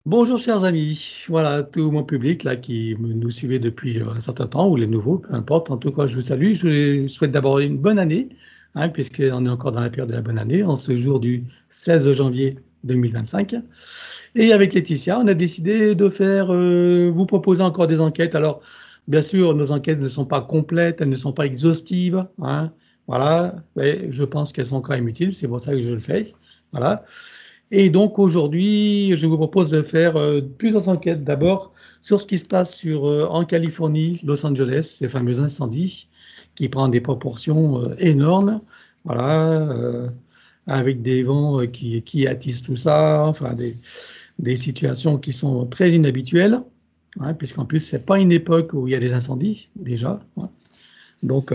Bonjour chers amis, voilà tout mon public là qui nous suivait depuis un certain temps ou les nouveaux, peu importe. En tout cas, je vous salue. Je souhaite d'abord une bonne année, puisqu'on est encore dans la période de la bonne année, en ce jour du 16 janvier 2025. Et avec Laetitia, on a décidé de vous proposer encore des enquêtes. Alors, bien sûr, nos enquêtes ne sont pas complètes, elles ne sont pas exhaustives, voilà, mais je pense qu'elles sont quand même utiles, c'est pour ça que je le fais. Voilà. Et donc aujourd'hui, je vous propose de faire plusieurs enquêtes. D'abord sur ce qui se passe en Californie, Los Angeles, ces fameux incendies qui prennent des proportions énormes, voilà, avec des vents qui attisent tout ça, enfin des situations qui sont très inhabituelles, puisqu'en plus c'est pas une époque où il y a des incendies déjà. Donc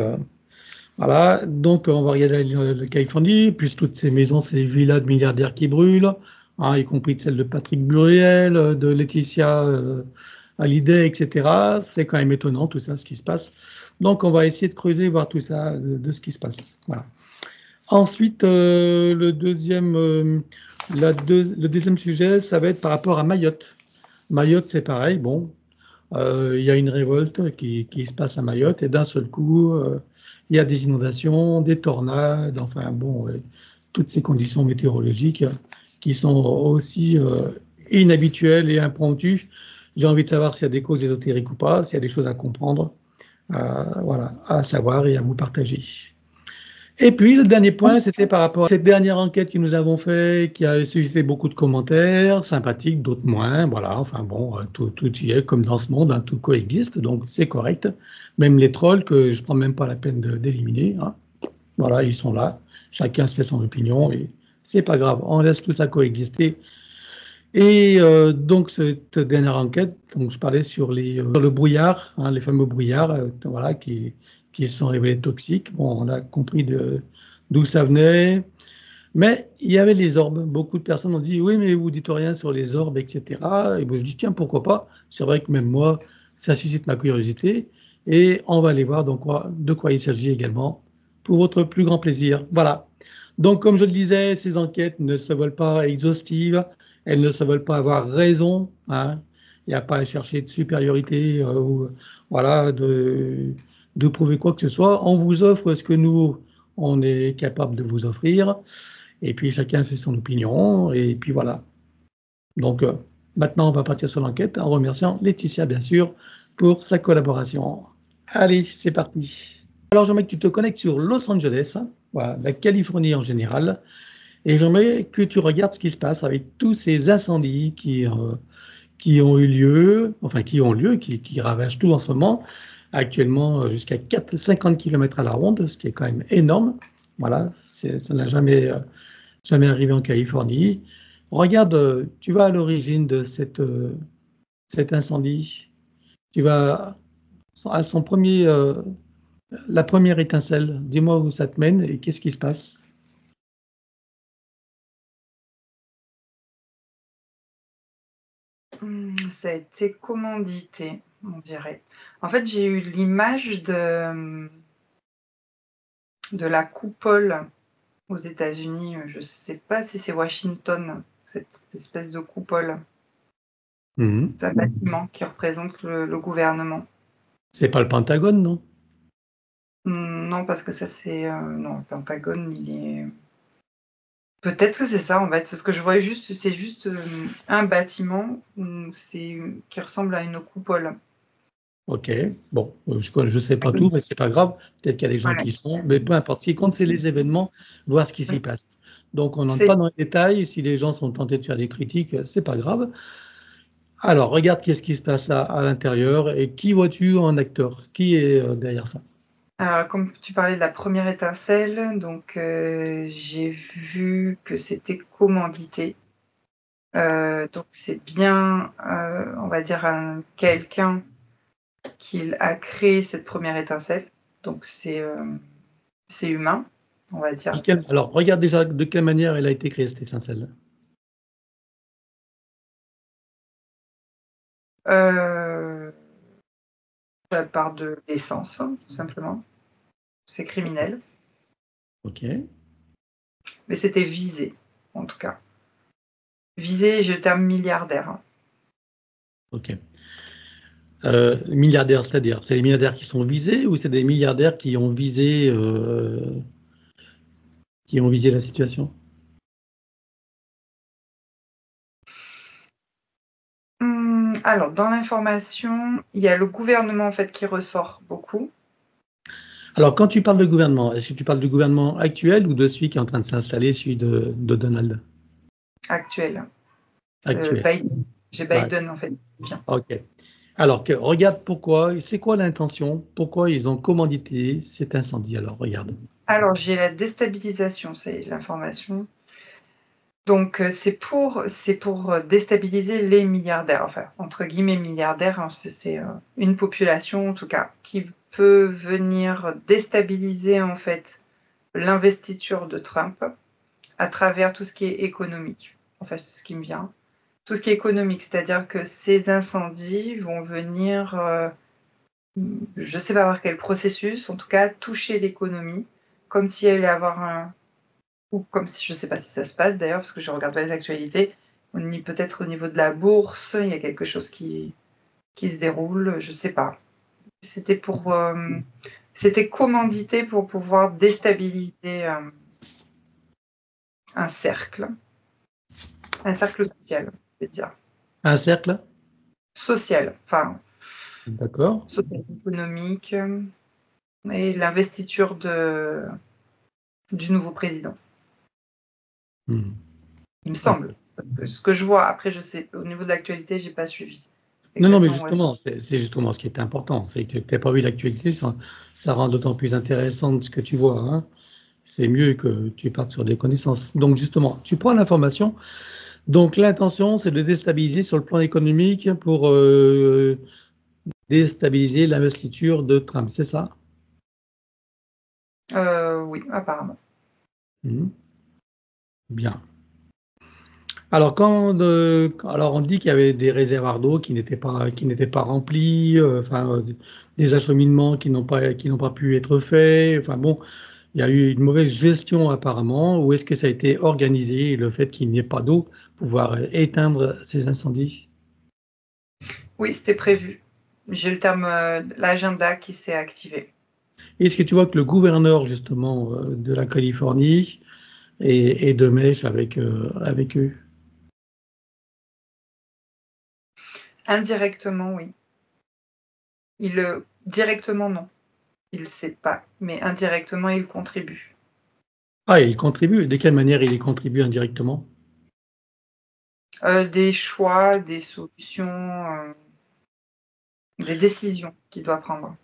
voilà, donc on va regarder le Californie, plus toutes ces maisons, ces villas de milliardaires qui brûlent, y compris celle de Patrick Buriel, de Laetitia Hallyday, etc. C'est quand même étonnant tout ça, ce qui se passe. Donc on va essayer de creuser, voir tout ça, de ce qui se passe. Voilà. Ensuite, le deuxième sujet, ça va être par rapport à Mayotte. Mayotte, c'est pareil, bon, il y a une révolte qui se passe à Mayotte et d'un seul coup, il y a des inondations, des tornades, enfin bon, toutes ces conditions météorologiques qui sont aussi inhabituelles et impromptues. J'ai envie de savoir s'il y a des causes ésotériques ou pas, s'il y a des choses à comprendre, voilà, à savoir et à vous partager. Et puis, le dernier point, c'était par rapport à cette dernière enquête que nous avons faite, qui a suscité beaucoup de commentaires, sympathiques, d'autres moins. Voilà, enfin bon, tout y est, comme dans ce monde, tout coexiste, donc c'est correct. Même les trolls, que je ne prends même pas la peine d'éliminer, voilà, ils sont là. Chacun se fait son opinion et c'est pas grave, on laisse tout ça coexister. Et donc, cette dernière enquête, donc je parlais sur le brouillard, les fameux brouillards, voilà, qui se sont révélés toxiques. Bon, on a compris d'où ça venait, mais il y avait les orbes. Beaucoup de personnes ont dit, oui, mais vous dites rien sur les orbes, etc. Et bon, je dis, tiens, pourquoi pas? C'est vrai que même moi, ça suscite ma curiosité. Et on va aller voir de quoi il s'agit également, pour votre plus grand plaisir. Voilà. Donc, comme je le disais, ces enquêtes ne se veulent pas exhaustives, elles ne se veulent pas avoir raison. Il n'y a pas à chercher de supériorité ou voilà, de prouver quoi que ce soit. On vous offre ce que nous, on est capable de vous offrir. Et puis, chacun fait son opinion. Et puis, voilà. Donc, maintenant, on va partir sur l'enquête en remerciant Laetitia, bien sûr, pour sa collaboration. Allez, c'est parti. Alors, j'aimerais que tu te connectes sur Los Angeles, voilà, la Californie en général, et j'aimerais que tu regardes ce qui se passe avec tous ces incendies qui ont eu lieu, enfin qui ravagent tout en ce moment, actuellement jusqu'à 50 km à la ronde, ce qui est quand même énorme. Voilà, ça n'a jamais arrivé en Californie. Regarde, tu vas à l'origine de cet incendie, tu vas à la première étincelle, dis-moi où ça te mène et qu'est-ce qui se passe? Ça a été commandité, on dirait. En fait, j'ai eu l'image de la coupole aux États-Unis. Je ne sais pas si c'est Washington, cette espèce de coupole. Mhm. C'est un bâtiment qui représente le gouvernement. C'est pas le Pentagone, non? Non, parce que ça, c'est... non, le Pentagone, il est... Peut-être que c'est ça, en fait, parce que je vois juste, c'est juste un bâtiment qui ressemble à une coupole. Ok, bon, je sais pas tout, mais c'est pas grave. Peut-être qu'il y a des gens Voilà. qui sont, mais peu importe. Ce qui compte, c'est les événements, voir ce qui s'y passe. Donc, on n'entre C'est pas dans les détails. Si les gens sont tentés de faire des critiques, c'est pas grave. Alors, regarde qu'est-ce qui se passe à l'intérieur et qui vois-tu en acteur? Qui est derrière ça? Alors, comme tu parlais de la première étincelle, donc j'ai vu que c'était commandité. Donc c'est bien, on va dire, quelqu'un qui a créé cette première étincelle. Donc c'est humain, on va dire. Alors, regarde déjà de quelle manière elle a été créée, cette étincelle. Euh, Ça part de l'essence, tout simplement. C'est criminel. Ok. Mais c'était visé, en tout cas. Visé, je terme milliardaire. Ok. Milliardaires, c'est-à-dire, c'est les milliardaires qui sont visés ou c'est des milliardaires qui ont visé la situation? Alors, dans l'information, il y a le gouvernement en fait qui ressort beaucoup. Alors, quand tu parles de gouvernement, est-ce que tu parles du gouvernement actuel ou de celui qui est en train de s'installer, celui de Donald? Actuel. Actuel. Biden. J'ai Ouais. Biden en fait. Bien. Ok. Alors, regarde pourquoi, c'est quoi l'intention, pourquoi ils ont commandité cet incendie. Alors, regarde. Alors, j'ai la déstabilisation, c'est l'information. Donc, c'est pour déstabiliser les milliardaires, enfin, entre guillemets milliardaires, hein, c'est une population en tout cas, qui peut venir déstabiliser en fait l'investiture de Trump à travers tout ce qui est économique. Enfin, c'est ce qui me vient. Tout ce qui est économique, c'est-à-dire que ces incendies vont venir, je ne sais pas par quel processus, en tout cas toucher l'économie, comme s'il y allait avoir ou comme si, je ne sais pas si ça se passe d'ailleurs, parce que je ne regarde pas les actualités, peut-être au niveau de la bourse, il y a quelque chose qui se déroule, je ne sais pas. C'était c'était commandité pour pouvoir déstabiliser un cercle social, je vais dire. Un cercle? Social, enfin, D'accord. social, économique, et l'investiture du nouveau président, Hmm. il me Ok. semble. Ce que je vois, après, je sais, au niveau de l'actualité, je n'ai pas suivi Non, non, mais exactement où est-ce. justement, c'est justement ce qui est important, c'est que tu n'as pas vu l'actualité, ça rend d'autant plus intéressant ce que tu vois, hein. C'est mieux que tu partes sur des connaissances. Donc, justement, tu prends l'information. Donc, l'intention, c'est de déstabiliser sur le plan économique pour déstabiliser l'investiture de Trump, c'est ça? Oui, apparemment. Mhm. Bien. Alors, alors on dit qu'il y avait des réservoirs d'eau qui n'étaient pas remplis, enfin, des acheminements qui n'ont pas pu être faits. Enfin bon, il y a eu une mauvaise gestion apparemment. Ou est-ce que ça a été organisé, le fait qu'il n'y ait pas d'eau, pouvoir éteindre ces incendies? Oui, c'était prévu. J'ai le terme, l'agenda qui s'est activé. Est-ce que tu vois que le gouverneur justement de la Californie est de mèche avec eux? Indirectement, oui. Directement, non. Il le sait pas, mais indirectement, il contribue. Ah, il contribue. De quelle manière il y contribue indirectement? Des choix, des solutions, des décisions qu'il doit prendre.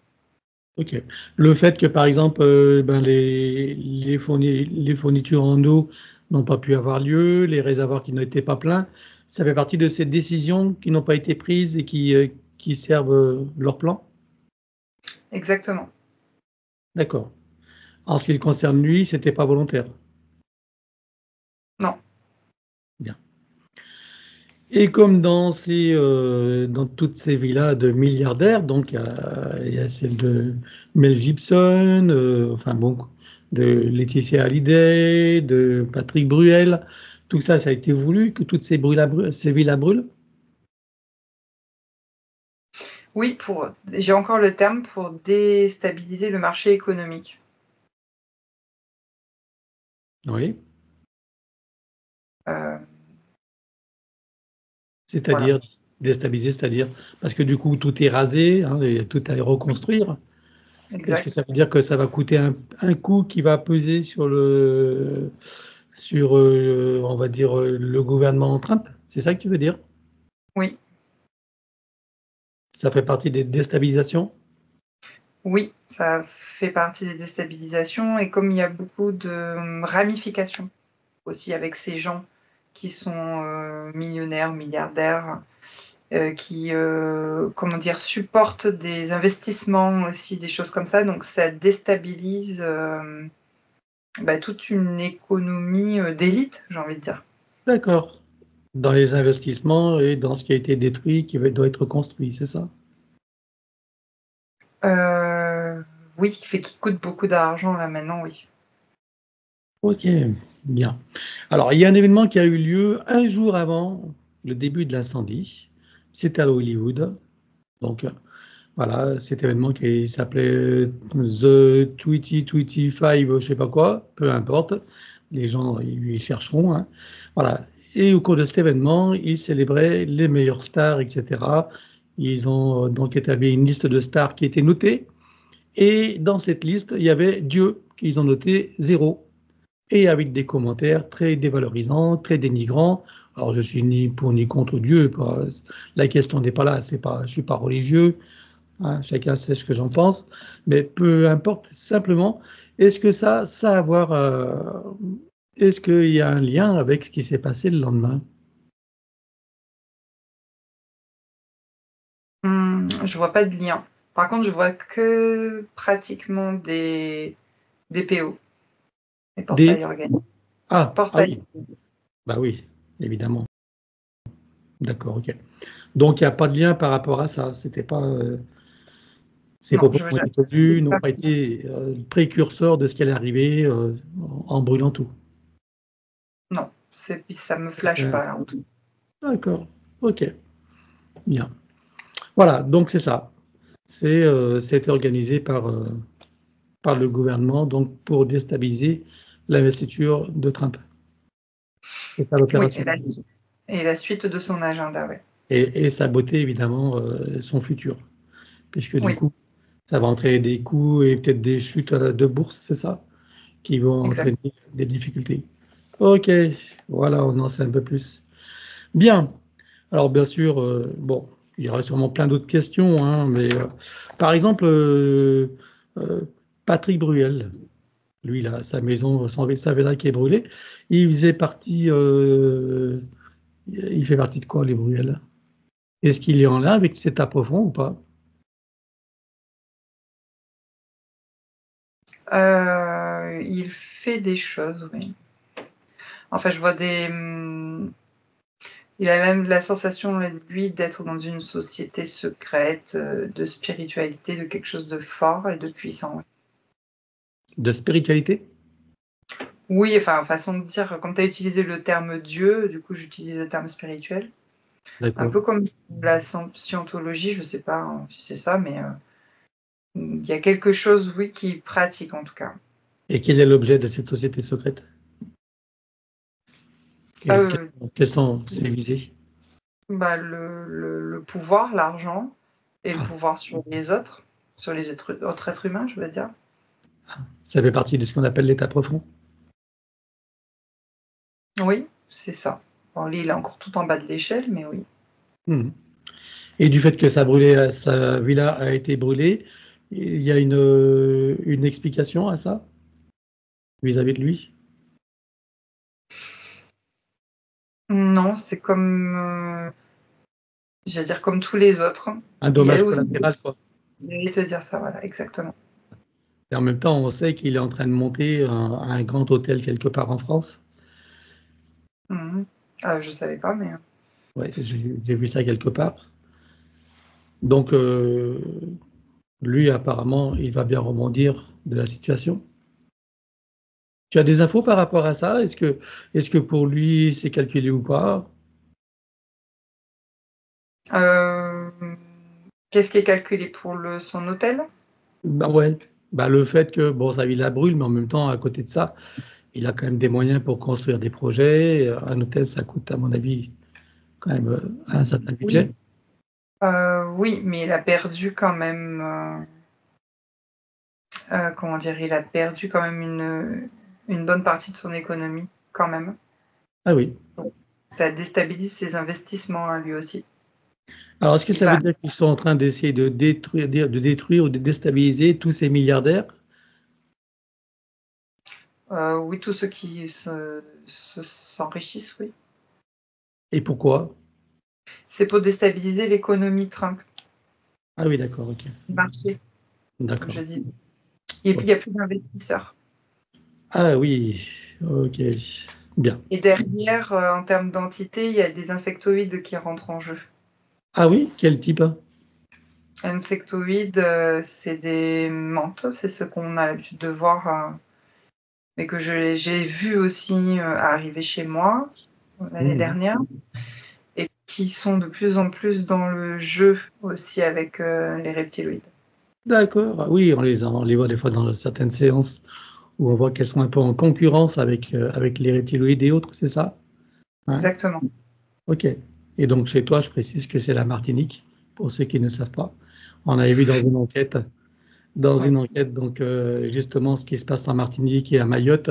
Ok. Le fait que, par exemple, ben, les fournitures en eau n'ont pas pu avoir lieu, les réservoirs qui n'étaient pas pleins, ça fait partie de ces décisions qui n'ont pas été prises et qui servent leur plan? Exactement. D'accord. En ce qui le concerne, lui, c'était pas volontaire. Non. Bien. Et comme dans toutes ces villas de milliardaires, donc il y a celle de Mel Gibson, enfin bon, de Laetitia Hallyday, de Patrick Bruel, tout ça, ça a été voulu que toutes ces villas brûlent? Oui, j'ai encore le terme pour déstabiliser le marché économique. Oui. Heu, voilà, C'est-à-dire déstabiliser, c'est-à-dire parce que du coup tout est rasé, hein, et tout à reconstruire. Est-ce que exact. ça veut dire que ça va coûter un coût qui va peser sur on va dire, le gouvernement Trump? C'est ça que tu veux dire? Oui, Ça fait partie des déstabilisations? oui, ça fait partie des déstabilisations et comme il y a beaucoup de, ramifications aussi avec ces gens qui sont, millionnaires, milliardaires, qui, comment dire? Supportent des investissements aussi, des choses comme ça, donc ça déstabilise, toute une économie, d'élite, j'ai envie de dire. D'accord. Dans les investissements et dans ce qui a été détruit, doit être construit, c'est ça? Heu, oui, qui coûte beaucoup d'argent là maintenant, oui. OK, bien. Alors, il y a un événement qui a eu lieu un jour avant le début de l'incendie. c'était à Hollywood. Donc, voilà, cet événement qui s'appelait The 2025, je ne sais pas quoi, peu importe. Les gens, ils chercheront, hein. Voilà. Et au cours de cet événement, ils célébraient les meilleures stars, etc. Ils ont donc établi une liste de stars qui était notée. Et dans cette liste, il y avait Dieu, qu'ils ont noté 0. Et avec des commentaires très dévalorisants, très dénigrants. Alors, je suis ni pour ni contre Dieu. La question n'est pas là. Je ne suis pas religieux. Hein, chacun sait ce que j'en pense. Mais peu importe, simplement, est-ce que ça a à voir, est-ce qu'il y a un lien avec ce qui s'est passé le lendemain? Je vois pas de lien. Par contre, je vois que pratiquement des PO, des Des... portails organiques. Ah Portails. oui, bah oui, évidemment. D'accord, ok. Donc, il n'y a pas de lien par rapport à ça. C'était pas, ces Non, propos je veux qui ont dire, été tenus n'ont pas été précurseurs de ce qui allait arriver en brûlant tout. non, ça me flash pas là, en tout. D'accord, ok, bien. Voilà, donc c'est ça. C'était organisé par le gouvernement donc pour déstabiliser l'investiture de Trump. C'est ça Oui, l'opération. et la suite de son agenda, ouais. Et saboter évidemment son futur, puisque du Oui, coup, ça va entraîner des coups et peut-être des chutes de bourse, c'est ça, qui vont exact. entraîner des difficultés. Ok, voilà, on en sait un peu plus. Bien. Alors bien sûr, bon, il y aura sûrement plein d'autres questions, hein, mais par exemple, euh, Patrick Bruel, lui, là, sa maison, sa villa qui est brûlée, il faisait partie, il fait partie de quoi, les Bruel? Est-ce qu'il est en lien avec cet profond ou pas? Il fait des choses, oui. Enfin, je vois il a même la sensation, lui, d'être dans une société secrète, de spiritualité, de quelque chose de fort et de puissant, oui. De spiritualité? Oui, enfin, façon de dire, comme tu as utilisé le terme Dieu, du coup, j'utilise le terme spirituel. Un D'accord. peu comme la scientologie, je sais pas, hein, si c'est ça, mais il y a quelque chose, oui, qu'il pratique en tout cas. Et quel est l'objet de cette société secrète? Heu, Quelles sont ses visées? Bah, le pouvoir, l'argent et le Ah, pouvoir sur les autres êtres humains, je veux dire. ça fait partie de ce qu'on appelle l'état profond. Oui, c'est ça. Bon, lui, il est encore tout en bas de l'échelle, mais oui. Mhm. Et du fait que sa villa a été brûlée, il y a une explication à ça vis-à-vis de lui? Non, c'est comme, j'allais dire comme tous les autres. Un Il y a dommage aussi collatéral, quoi. j'allais te dire ça, voilà, exactement. Et en même temps, on sait qu'il est en train de monter un grand hôtel quelque part en France. Mmh. Je savais pas, mais Ouais, j'ai vu ça quelque part. Donc, lui, apparemment, il va bien rebondir de la situation. Tu as des infos par rapport à ça? Est-ce que pour lui, c'est calculé ou pas? hem, qu'est-ce qui est calculé pour son hôtel? Bah ouais, bah le fait que bon, sa villa brûle, mais en même temps, à côté de ça, il a quand même des moyens pour construire des projets. Un hôtel, ça coûte, à mon avis, quand même un certain Oui. budget. Oui, mais il a perdu quand même, comment dire? Il a perdu quand même une bonne partie de son économie, quand même. Ah oui. Donc ça déstabilise ses investissements à lui aussi. Alors, est-ce que Il ça veut va dire qu'ils sont en train d'essayer de détruire ou de déstabiliser tous ces milliardaires? Oui, tous ceux qui s'enrichissent, oui. Et pourquoi? C'est pour déstabiliser l'économie Trump, Ah oui, d'accord, ok. le marché, comme je D'accord. disais. Et puis il y a plus d'investisseurs. Ah oui, ok. Bien. Et derrière, en termes d'entité, il y a des insectoïdes qui rentrent en jeu. Ah oui, quel type? Insectoïdes, c'est des mantes, c'est ce qu'on a l'habitude de voir, mais que j'ai vu aussi, arriver chez moi, l'année Mhm. dernière et qui sont de plus en plus dans le jeu aussi avec les reptiloïdes. D'accord. Ah oui, on les voit des fois dans certaines séances où on voit qu'elles sont un peu en concurrence avec les reptiloïdes et autres, c'est ça? Hein? Exactement. Ok. Et donc chez toi, je précise que c'est la Martinique, pour ceux qui ne savent pas. On avait vu dans Oui. une enquête, donc justement ce qui se passe en Martinique et à Mayotte,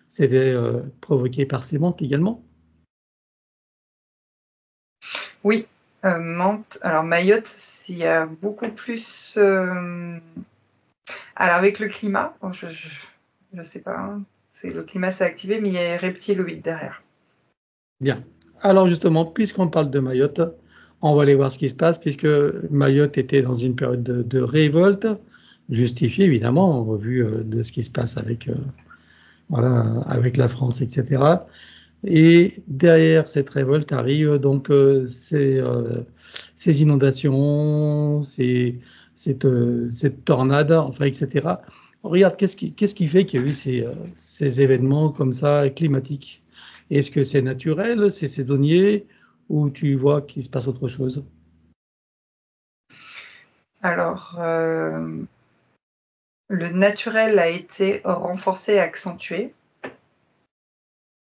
c'était provoqué par ces mantes également. Oui, Mantes. Alors Mayotte, il y a beaucoup plus. Alors avec le climat, bon, je sais pas, hein, le climat s'est activé, mais il y a les reptiloïdes derrière. Bien. Alors justement, puisqu'on parle de Mayotte, on va aller voir ce qui se passe, puisque Mayotte était dans une période de révolte, justifiée évidemment, en revue de ce qui se passe voilà, avec la France, etc. Et derrière cette révolte arrivent donc ces inondations, cette tornade, enfin, etc. Regarde, qu'est-ce qui fait qu'il y a eu ces événements comme ça climatiques? Est-ce que c'est naturel, c'est saisonnier, ou tu vois qu'il se passe autre chose? Alors, le naturel a été renforcé et accentué.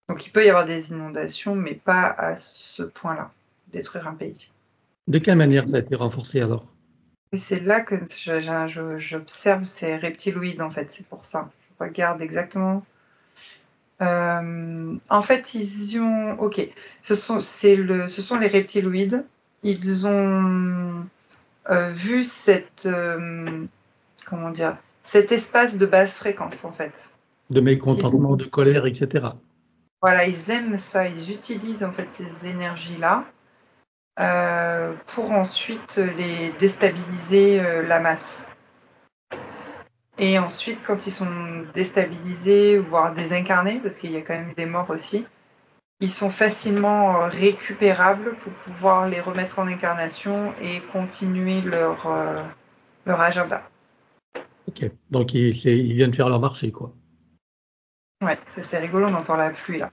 Donc il peut y avoir des inondations, mais pas à ce point-là, détruire un pays. De quelle manière ça a été renforcé alors? Et c'est là que j'observe ces reptiloïdes, en fait, c'est pour ça. Je regarde exactement. En fait, ils ont OK, ce sont les reptiloïdes. Ils ont, vu comment dire? Cet espace de basse fréquence, en fait. De Qu'ils mécontentement, de colère, etc. Voilà, ils aiment ça, ils utilisent, en fait, ces énergies-là, pour ensuite les déstabiliser, la masse. Et ensuite, quand ils sont déstabilisés, voire désincarnés, parce qu'il y a quand même des morts aussi, ils sont facilement récupérables pour pouvoir les remettre en incarnation et continuer leur agenda. Ok, donc ils viennent faire leur marché, quoi. Ouais, c'est rigolo, on entend la pluie là.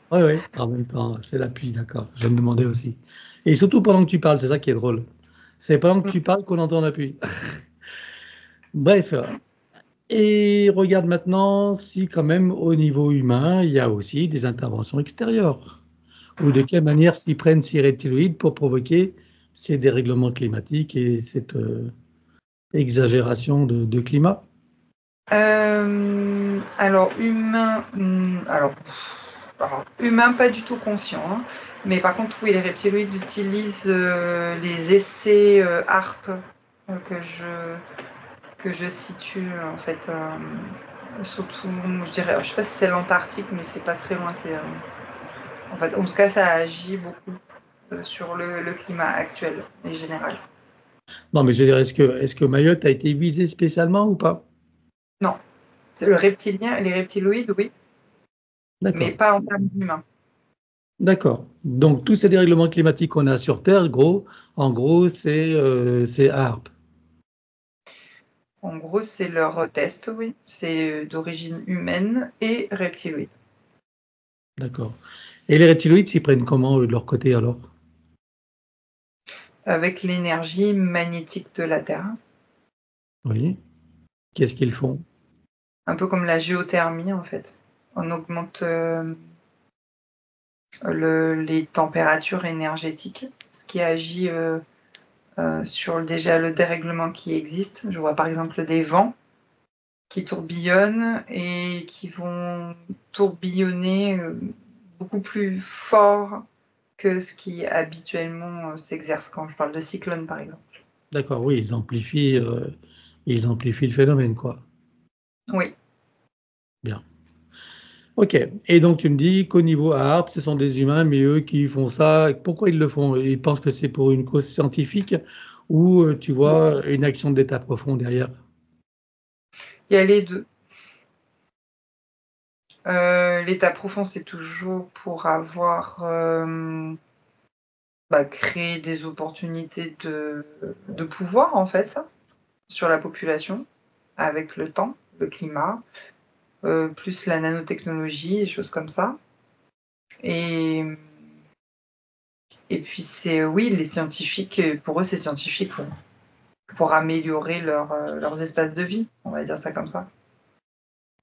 Oui, oui, en même temps, c'est la pluie, d'accord. Je me demandais aussi. Et surtout pendant que tu parles, c'est ça qui est drôle. C'est pendant que Mm. tu parles qu'on entend la pluie. Bref, et regarde maintenant si quand même au niveau humain, il y a aussi des interventions extérieures. Ou de quelle manière s'y prennent ces reptiloïdes pour provoquer ces dérèglements climatiques et cette exagération de climat. Alors humain, alors, humain pas du tout conscient, hein. Mais par contre oui, les reptiloïdes utilisent les essais HARP que je situe en fait, surtout, je dirais, je sais pas si c'est l'Antarctique, mais c'est pas très loin. En fait, en tout cas, ça agit beaucoup sur le climat actuel et général. Non, mais je veux dire, est-ce que Mayotte a été visé spécialement ou pas? Non, c'est le reptilien, les reptiloïdes, oui, mais D'accord. pas en termes d'humains. D'accord. Donc, tous ces dérèglements climatiques qu'on a sur Terre, en gros, c'est ARP. En gros, c'est leur test, oui. C'est d'origine humaine et reptiloïde. D'accord. Et les reptiloïdes s'y prennent comment, eux, de leur côté, alors? Avec l'énergie magnétique de la Terre. Oui. Qu'est-ce qu'ils font? Un peu comme la géothermie, en fait. On augmente les températures énergétiques, ce qui agit sur déjà le dérèglement qui existe. Je vois par exemple des vents qui tourbillonnent et qui vont tourbillonner beaucoup plus fort que ce qui habituellement s'exerce quand je parle de cyclone, par exemple. D'accord, oui, ils amplifient le phénomène, quoi. Oui. Bien. Ok. Et donc, tu me dis qu'au niveau ARP, ce sont des humains, mais eux qui font ça, pourquoi ils le font? Ils pensent que c'est pour une cause scientifique ou, tu vois, une action d'état profond derrière? Il y a les deux. L'état profond, c'est toujours pour avoir créé des opportunités de pouvoir, en fait, sur la population, avec le temps, le climat, plus la nanotechnologie et choses comme ça. Et Et puis oui, les scientifiques, pour eux, c'est scientifique pour améliorer leurs espaces de vie, on va dire ça comme ça.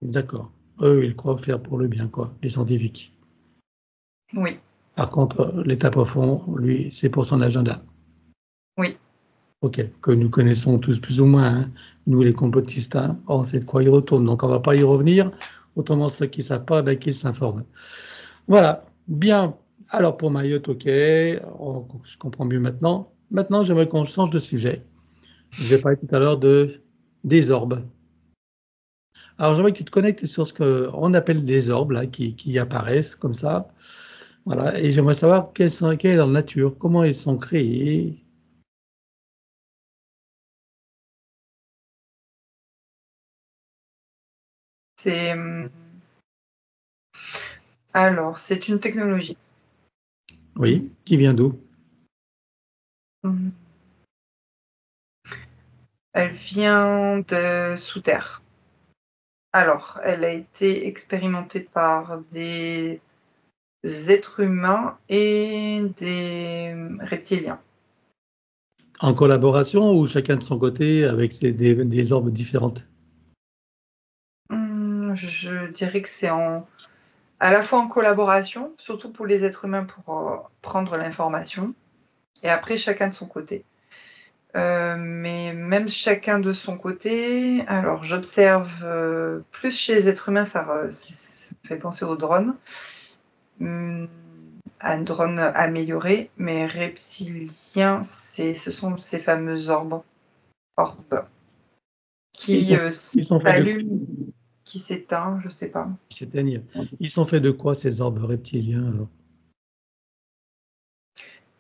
D'accord. Eux, ils croient faire pour le bien, quoi, les scientifiques. Oui, Par contre, l'État profond, lui, c'est pour son agenda. oui, OK, que nous connaissons tous plus ou moins, hein. Nous, les complotistes, hein, on sait de quoi ils retournent, donc on ne va pas y revenir. Autrement, ceux qui ne savent pas, ben, qu'ils s'informent. Voilà, bien. Alors pour Mayotte, OK, je comprends mieux maintenant. Maintenant, j'aimerais qu'on change de sujet. Je vais parler tout à l'heure des orbes. Alors j'aimerais que tu te connectes sur ce qu'on appelle les orbes, là, qui apparaissent comme ça. Voilà, et j'aimerais savoir quelle est leur nature, comment ils sont créés. c'est alors c'est une technologie. Oui, qui vient d'où? Mmh. Elle vient de sous terre. Alors, elle a été expérimentée par des êtres humains et des reptiliens. En collaboration ou chacun de son côté avec des orbes différentes? Je dirais que c'est à la fois en collaboration, surtout pour les êtres humains pour, prendre l'information et après chacun de son côté. Mais même chacun de son côté, alors j'observe, plus chez les êtres humains, ça me fait penser aux drones, mmh, à un drone amélioré, mais reptilien, ce sont ces fameux orbes Ils qui, sont ils sont faits de quoi? s'allument, qui s'éteint, je sais pas. Ils s'éteignent. Ils sont faits de quoi ces orbes reptiliens alors?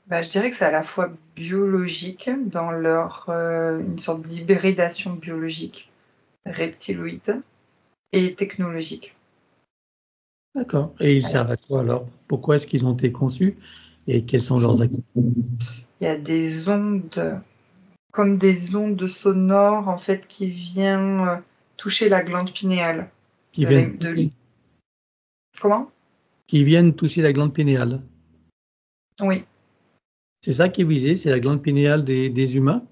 Bah, je dirais que c'est à la fois biologique dans leur, une sorte d'hybridation biologique, reptiloïde et technologique. D'accord, et ils servent à quoi alors? Pourquoi est-ce qu'ils ont été conçus et quelles sont leurs actions? Il y a des ondes, comme des ondes sonores en fait qui viennent, toucher la glande pinéale Qui de la viennent de l toucher comment? qui viennent toucher la glande pinéale? Oui, C'est ça qui est visé, c'est la glande pinéale des humains?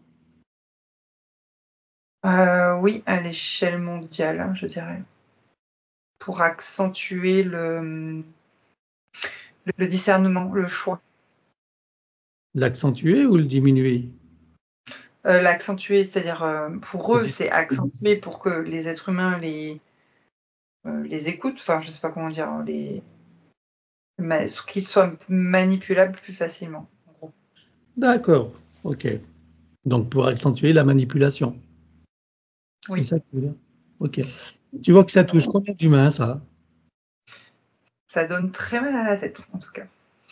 oui, à l'échelle mondiale, hein, je dirais, pour accentuer le discernement, le choix. L'accentuer ou le diminuer? L'accentuer, c'est-à-dire, pour Le eux, dis c'est accentué pour que les êtres humains les écoutent, enfin, je sais pas comment dire, hein, qu'ils soient manipulables plus facilement, en gros. D'accord, OK. Donc pour accentuer la manipulation, c'est Oui, ça que tu veux dire? OK. Tu vois que ça touche combien d'humains ça? ça donne très mal à la tête, en tout cas.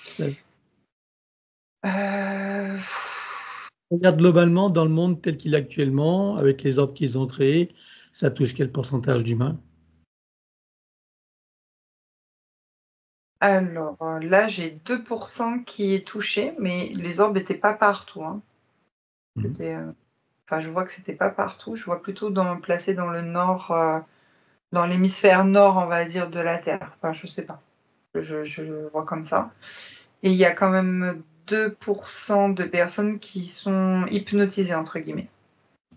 Ça Heu, regarde globalement dans le monde tel qu'il est actuellement, avec les ordres qu'ils ont créés, ça touche quel pourcentage d'humains? alors, là, j'ai 2 qui est touché, mais les orbes étaient pas partout, hein. Mmh. C'était, enfin, je vois que c'était pas partout. Je vois plutôt placé dans le nord, dans l'hémisphère nord, on va dire, de la Terre. Enfin, je sais pas. Je le vois comme ça et il y a quand même 2 de personnes qui sont «hypnotisées» entre guillemets,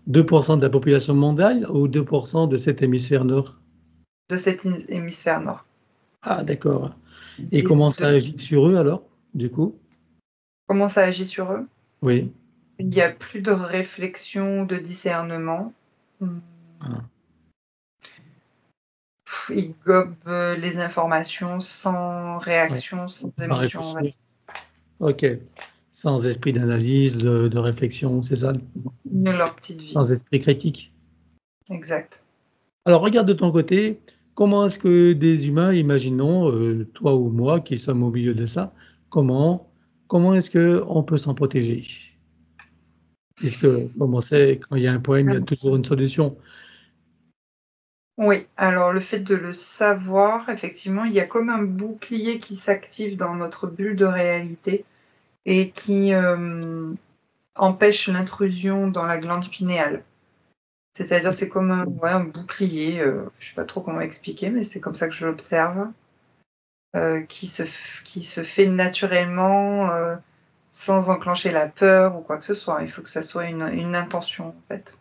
2% de la population mondiale ou 2% de cet hémisphère nord? de cet hémisphère nord Ah d'accord, et et comment ça agit sur eux alors, du coup? comment ça agit sur eux? Oui. Il y a plus de réflexion, de discernement. Mmh. Ah, Ils gobent, les informations sans ouais, réaction, sans sans émotion, on va réfléchir. OK. Sans esprit d'analyse, de réflexion, c'est ça? mener leur petite vie. Sans esprit critique? Exact. Alors regarde de ton côté, comment est-ce que des humains, imaginons, toi ou moi qui sommes au milieu de ça, comment comment est-ce qu'on peut s'en protéger? Puisque comme on sait, quand il y a un problème, il y a toujours une solution. Oui, alors le fait de le savoir, effectivement, il y a comme un bouclier qui s'active dans notre bulle de réalité et qui, empêche l'intrusion dans la glande pinéale. C'est-à-dire, c'est comme un ouais, un bouclier, je sais pas trop comment expliquer, mais c'est comme ça que je l'observe, qui se fait naturellement, sans enclencher la peur ou quoi que ce soit. Il faut que ça soit une intention, en fait.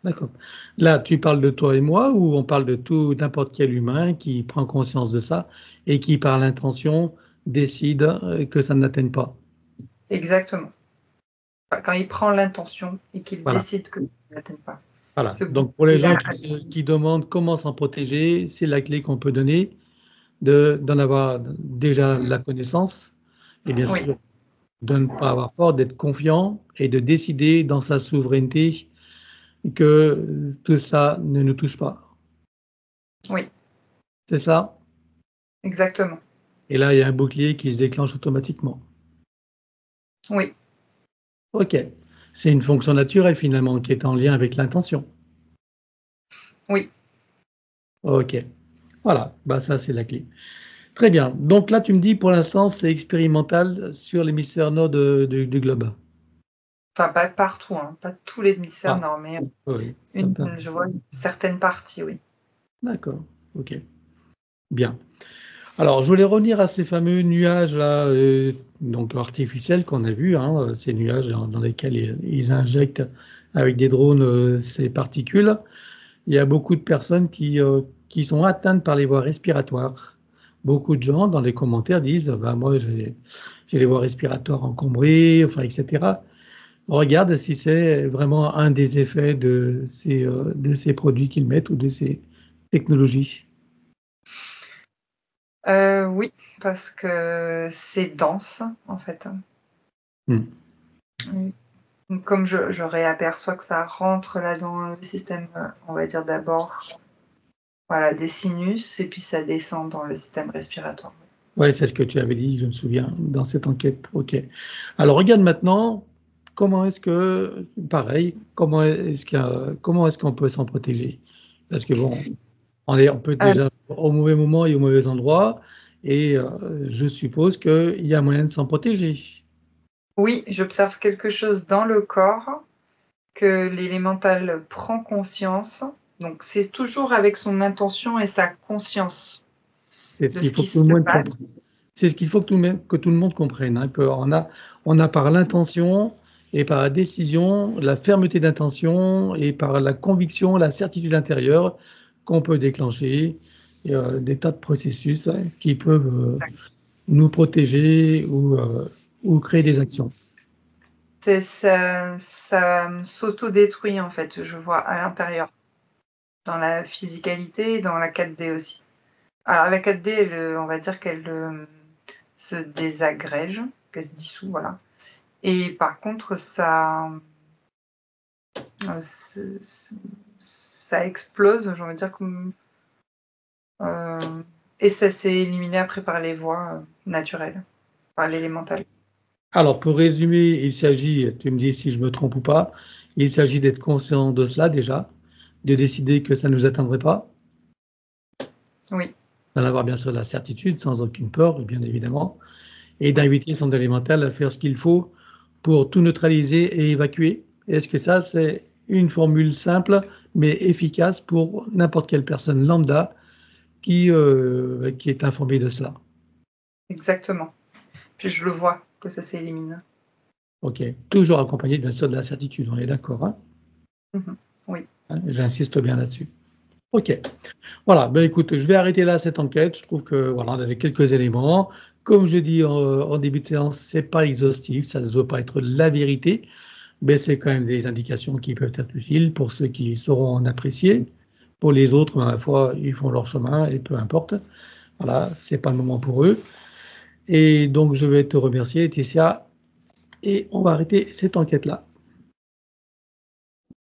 D'accord. Là, tu parles de toi et moi ou on parle de tout n'importe quel humain qui prend conscience de ça et qui, par l'intention, décide que ça ne l'atteigne pas? Exactement. Enfin, quand il prend l'intention et qu'il Voilà. décide que ça ne l'atteigne pas. Voilà. Ce Donc, pour les gens bouclier-là, qui demandent comment s'en protéger, c'est la clé qu'on peut donner, d'en avoir déjà la connaissance et bien oui, sûr de ne pas avoir peur, d'être confiant et de décider dans sa souveraineté que tout ça ne nous touche pas. oui, C'est ça? exactement. Et là, il y a un bouclier qui se déclenche automatiquement. Oui, OK. C'est une fonction naturelle finalement qui est en lien avec l'intention. oui. OK. Voilà, bah ça c'est la clé. Très bien. Donc là, tu me dis pour l'instant, c'est expérimental sur l'hémisphère nord du globe. Enfin, pas partout, hein, pas tous les hémisphères Ah, nord, mais oui, ça me paraît. je vois une certaine partie, oui. D'accord. OK. Bien. Alors, je voulais revenir à ces fameux nuages-là, donc artificiels qu'on a vus, hein, ces nuages dans lesquels ils injectent avec des drones ces particules. Il y a beaucoup de personnes qui sont atteintes par les voies respiratoires. Beaucoup de gens dans les commentaires disent bah, moi j'ai les voies respiratoires encombrées, enfin, etc. Regarde si c'est vraiment un des effets de ces produits qu'ils mettent ou de ces technologies. Oui, parce que c'est dense, en fait. Hmm. Oui. Donc comme je réaperçois que ça rentre là dans le système, on va dire d'abord, voilà, des sinus et puis ça descend dans le système respiratoire. Ouais, c'est ce que tu avais dit, je me souviens, dans cette enquête. OK. Alors regarde maintenant, comment est-ce que, pareil, comment est-ce qu'on peut s'en protéger? Parce que bon, on peut être Heu, déjà au mauvais moment et au mauvais endroit, et je suppose qu'il y a moyen de s'en protéger. oui, j'observe quelque chose dans le corps, que l'élémental prend conscience, donc c'est toujours avec son intention et sa conscience C'est ce de qu'il ce faut qui que tout le se monde passe. comprenne. C'est ce qu'il faut que tout le monde comprenne, hein, on a par l'intention et par la décision, la fermeté d'intention et par la conviction, la certitude intérieure qu'on peut déclencher des tas de processus hein, qui peuvent nous protéger ou créer des actions. C'est ça s'autodétruit en fait, je vois à l'intérieur, dans la physicalité, dans la 4D aussi. Alors la 4D, on va dire qu'elle, se désagrège, qu'elle se dissout, voilà. Et par contre ce ça explose, j'ai envie de dire comme, et ça s'est éliminé après par les voies, naturelles, par l'élémental. Alors pour résumer, il s'agit, tu me dis si je me trompe ou pas, il s'agit d'être conscient de cela déjà, de décider que ça ne nous atteindrait pas, Oui, d'en avoir bien sûr la certitude sans aucune peur, bien évidemment, et oui. d'inviter son élémental à faire ce qu'il faut pour tout neutraliser et évacuer. Est-ce que ça, c'est une formule simple mais efficace pour n'importe quelle personne lambda qui est informée de cela? Exactement. Puis je le vois que ça s'élimine. OK. Toujours accompagné bien sûr de la certitude, on est d'accord, hein? Mmh. Oui. Hein, j'insiste bien là-dessus. OK. Voilà, ben écoute, je vais arrêter là cette enquête. Je trouve que voilà, on avait quelques éléments. Comme je dis en début de séance, c'est pas exhaustif, ça ne doit pas être la vérité, mais c'est quand même des indications qui peuvent être utiles pour ceux qui sauront en apprécier. Pour les autres, ben, ma foi, ils font leur chemin et peu importe. Voilà, c'est pas le moment pour eux. Et donc, je vais te remercier, Laetitia, et on va arrêter cette enquête-là.